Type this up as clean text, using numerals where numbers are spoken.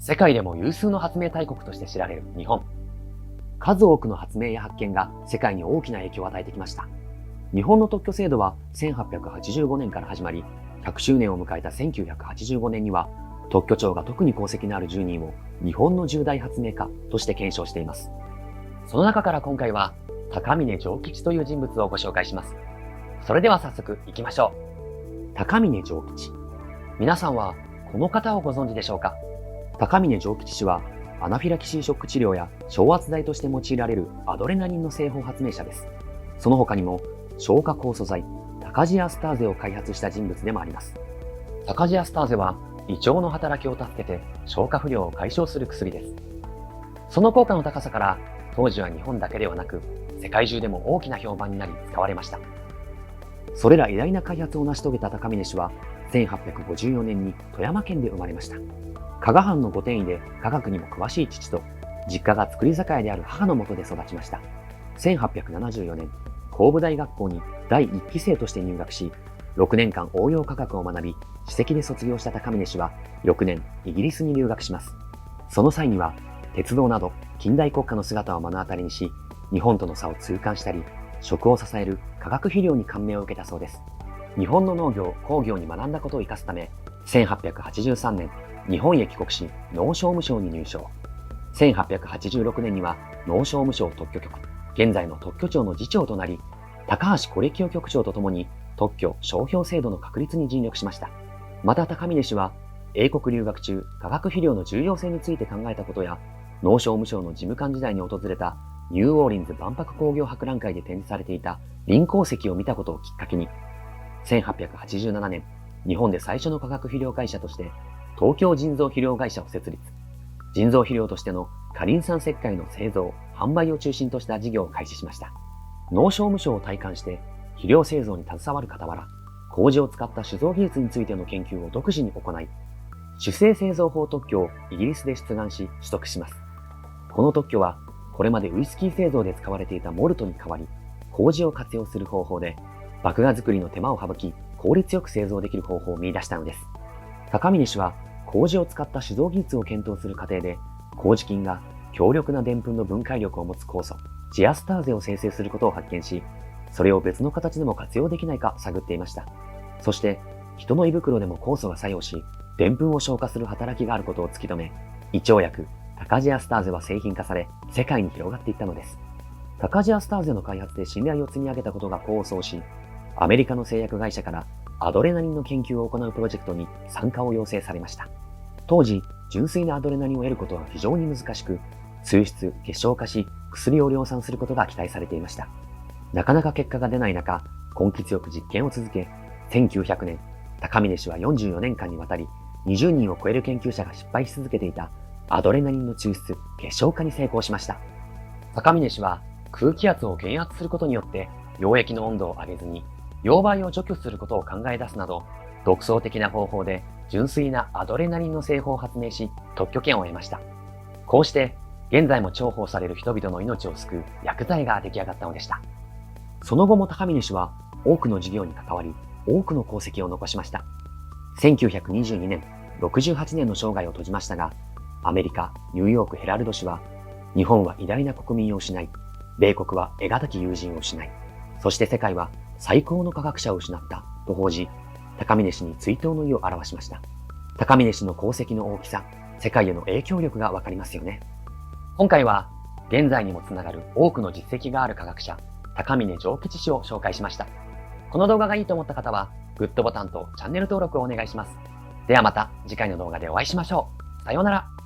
世界でも有数の発明大国として知られる日本。数多くの発明や発見が世界に大きな影響を与えてきました。日本の特許制度は1885年から始まり、100周年を迎えた1985年には、特許庁が特に功績のある10人を日本の重大発明家として顕彰しています。その中から今回は、高峰丈吉という人物をご紹介します。それでは早速行きましょう。高峰丈吉。皆さんはこの方をご存知でしょうか？高峰丈吉氏は、アナフィラキシーショック治療や昇圧剤として用いられるアドレナリンの製法発明者です。その他にも、消化酵素剤、タカジアスターゼを開発した人物でもあります。タカジアスターゼは、胃腸の働きを助けて消化不良を解消する薬です。その効果の高さから、当時は日本だけではなく、世界中でも大きな評判になり使われました。それら偉大な開発を成し遂げた高峰氏は、1854年に富山県で生まれました。加賀藩の御殿医で科学にも詳しい父と、実家が造り酒屋である母のもとで育ちました。1874年、工部大学校に第1期生として入学し、6年間応用科学を学び、首席で卒業した高峰氏は、翌年イギリスに留学します。その際には、鉄道など近代国家の姿を目の当たりにし、日本との差を痛感したり、食を支える化学肥料に感銘を受けたそうです。日本の農業・工業に学んだことを生かすため、1883年、日本へ帰国し、農商務省に入省。1886年には農商務省特許局、現在の特許庁の次長となり、高橋是清局長とともに特許商標制度の確立に尽力しました。また高峰氏は、英国留学中、化学肥料の重要性について考えたことや、農商務省の事務官時代に訪れたニューオーリンズ万博工業博覧会で展示されていた輪鉱石を見たことをきっかけに、1887年、日本で最初の化学肥料会社として、東京人造肥料会社を設立。人造肥料としての過リン酸石灰の製造・販売を中心とした事業を開始しました。農商務省を退官して肥料製造に携わる傍ら、麹を使った酒造技術についての研究を独自に行い、酒精製造法特許をイギリスで出願し取得します。この特許は、これまでウイスキー製造で使われていたモルトに代わり、麹を活用する方法で、麦芽作りの手間を省き、効率よく製造できる方法を見出したのです。高峰氏は、麹を使った酒造技術を検討する過程で、麹菌が強力な澱粉の分解力を持つ酵素、ジアスターゼを生成することを発見し、それを別の形でも活用できないか探っていました。そして、人の胃袋でも酵素が作用し、澱粉を消化する働きがあることを突き止め、胃腸薬、タカジアスターゼは製品化され、世界に広がっていったのです。タカジアスターゼの開発で信頼を積み上げたことが功を奏し、アメリカの製薬会社からアドレナリンの研究を行うプロジェクトに参加を要請されました。当時、純粋なアドレナリンを得ることは非常に難しく、抽出、結晶化し、薬を量産することが期待されていました。なかなか結果が出ない中、根気強く実験を続け、1900年、高峰氏は44年間にわたり、20人を超える研究者が失敗し続けていたアドレナリンの抽出、結晶化に成功しました。高峰氏は空気圧を減圧することによって溶液の温度を上げずに溶媒を除去することを考え出すなど、独創的な方法で純粋なアドレナリンの製法を発明し、特許権を得ました。こうして、現在も重宝される人々の命を救う薬剤が出来上がったのでした。その後も高峰氏は多くの事業に関わり、多くの功績を残しました。1922年、68年の生涯を閉じましたが、アメリカ・ニューヨークヘラルド紙は、日本は偉大な国民を失い、米国は得難き友人を失い、そして世界は最高の科学者を失ったと報じ、高峰氏に追悼の意を表しました。高峰氏の功績の大きさ、世界への影響力がわかりますよね。今回は、現在にもつながる多くの実績がある科学者、高峰丈吉氏を紹介しました。この動画がいいと思った方は、グッドボタンとチャンネル登録をお願いします。ではまた次回の動画でお会いしましょう。さようなら。